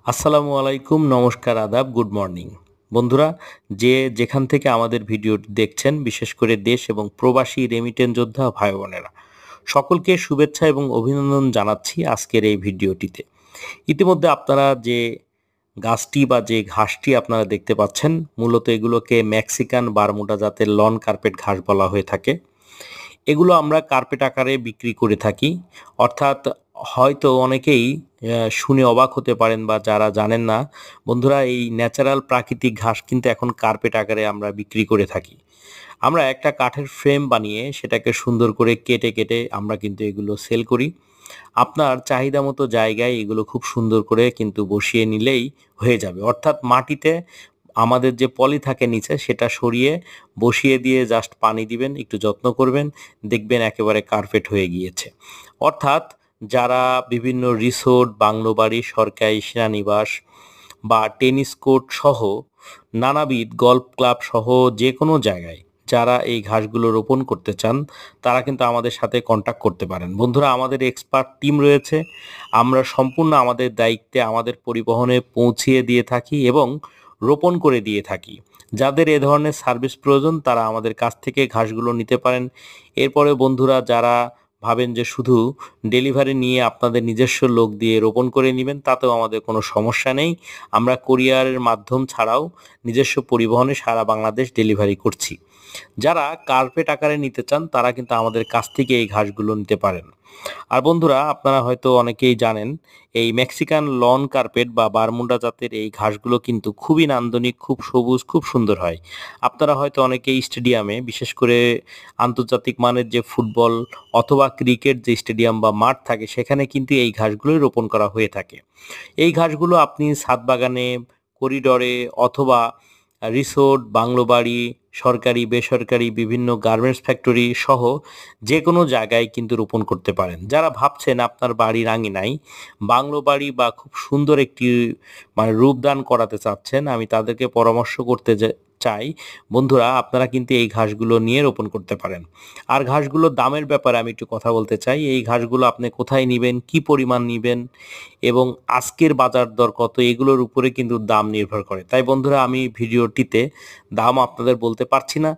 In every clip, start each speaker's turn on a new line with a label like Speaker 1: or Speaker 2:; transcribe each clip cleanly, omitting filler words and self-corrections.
Speaker 1: আসসালামু আলাইকুম, নমস্কার, আদাব, গুড মর্নিং। বন্ধুরা, যে যেখান থেকে আমাদের ভিডিওটি দেখছেন, বিশেষ করে দেশ এবং প্রবাসী রেমিটেন্স যোদ্ধা ভাই বোনেরা, সকলকে শুভেচ্ছা এবং অভিনন্দন জানাচ্ছি আজকের এই ভিডিওটিতে। ইতিমধ্যে আপনারা যে গাছটি বা যে ঘাসটি আপনারা দেখতে পাচ্ছেন, মূলত এগুলোকে মেক্সিকান বারমুডা জাতের লন কার্পেট ঘাস বলা হয়ে থাকে। এগুলো আমরা কার্পেট আকারে বিক্রি করে থাকি। অর্থাৎ হয়তো অনেকেই শুনে অবাক হতে পারেন বা যারা জানেন না, বন্ধুরা, এই ন্যাচারাল প্রাকৃতিক ঘাস কিন্তু এখন কার্পেট আকারে আমরা বিক্রি করে থাকি। আমরা একটা কাঠের ফ্রেম বানিয়ে সেটাকে সুন্দর করে কেটে কেটে আমরা কিন্তু এগুলো সেল করি। আপনার চাহিদা মতো জায়গায় এগুলো খুব সুন্দর করে কিন্তু বসিয়ে নিলেই হয়ে যাবে। অর্থাৎ মাটিতে আমাদের যে পলি থাকে নিচে সেটা সরিয়ে বসিয়ে দিয়ে জাস্ট পানি দিবেন, একটু যত্ন করবেন, দেখবেন একেবারে কার্পেট হয়ে গিয়েছে। অর্থাৎ যারা বিভিন্ন রিসোর্ট, বাংলো বাড়ি, সরকারি সেনানিবাস বা টেনিস কোর্ট সহ নানাবিধ গল্ফ ক্লাব সহ যে কোনো জায়গায় যারা এই ঘাসগুলো রোপণ করতে চান, তারা কিন্তু আমাদের সাথে কন্ট্যাক্ট করতে পারেন। বন্ধুরা, আমাদের এক্সপার্ট টিম রয়েছে। আমরা সম্পূর্ণ আমাদের দায়িত্বে আমাদের পরিবহনে পৌঁছিয়ে দিয়ে থাকি এবং রোপণ করে দিয়ে থাকি। যাদের এ ধরনের সার্ভিস প্রয়োজন তারা আমাদের কাছ থেকে ঘাসগুলো নিতে পারেন। এরপরে বন্ধুরা, যারা ভাবেন যে শুধু ডেলিভারি নিয়ে আপনাদের নিজস্ব লোক দিয়ে রোপণ করে নেবেন, তাতেও আমাদের কোনো সমস্যা নেই। আমরা কুরিয়ারের মাধ্যম ছাড়াও নিজস্ব পরিবহনে সারা বাংলাদেশ ডেলিভারি করছি। যারা কার্পেট আকারে নিতে চান তারা কিন্তু আমাদের কাছ থেকে এই ঘাসগুলো নিতে পারেন। আর বন্ধুরা, আপনারা হয়তো অনেকেই জানেন, এই মেক্সিকান লন কার্পেট বা বারমুডা জাতের এই ঘাসগুলো কিন্তু খুবই নান্দনিক, খুব সবুজ, খুব সুন্দর হয়। আপনারা হয়তো অনেকেই স্টেডিয়ামে, বিশেষ করে আন্তর্জাতিক মানের যে ফুটবল অথবা ক্রিকেট যে স্টেডিয়াম বা মাঠ থাকে, সেখানে কিন্তু এই ঘাসগুলোই রোপণ করা হয়ে থাকে। এই ঘাসগুলো আপনি ছাদ বাগানে, করিডোরে অথবা রিসোর্ট, বাংলো বাড়ি, সরকারি বেসরকারি বিভিন্ন গার্মেন্টস ফ্যাক্টরি সহ যে কোনো জায়গায় কিন্তু রোপণ করতে পারেন। যারা ভাবছেন আপনার বাড়ির আঙিনায় বাংলো বাড়ি বা খুব সুন্দর একটি রূপদান করাতে চাচ্ছেন, আমি তাদেরকে পরামর্শ করতে চাই, বন্ধুরা, আপনারা কিন্তু এই ঘাসগুলো নিয়ে রোপণ করতে পারেন। আর ঘাসগুলোর দামের ব্যাপারে আমি একটু কথা বলতে চাই। এই ঘাসগুলো আপনি কোথায় নিবেন, কি পরিমাণ নিবেন এবং আজকের বাজার দর কত, এগুলোর উপরে কিন্তু দাম নির্ভর করে। তাই বন্ধুরা, আমি ভিডিওটিতে দাম আপনাদের বলতে পারছি না।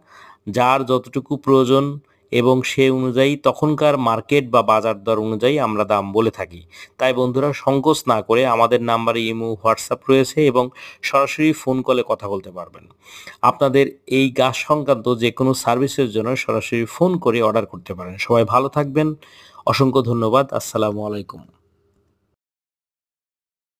Speaker 1: যার যতটুকু প্রয়োজন এবং সে অনুযায়ী তখনকার মার্কেট বা বাজার দর অনুযায়ী আমরা দাম বলে থাকি। তাই বন্ধুরা, সংকোচ না করে আমাদের নাম্বারে ইমো, হোয়াটসঅ্যাপ রয়েছে এবং সরাসরি ফোন কলে কথা বলতে পারবেন। আপনাদের এই গাছ সংক্রান্ত যে কোনো সার্ভিসের জন্য সরাসরি ফোন করে অর্ডার করতে পারেন। সবাই ভালো থাকবেন। অসংখ্য ধন্যবাদ। আসসালামু আলাইকুম।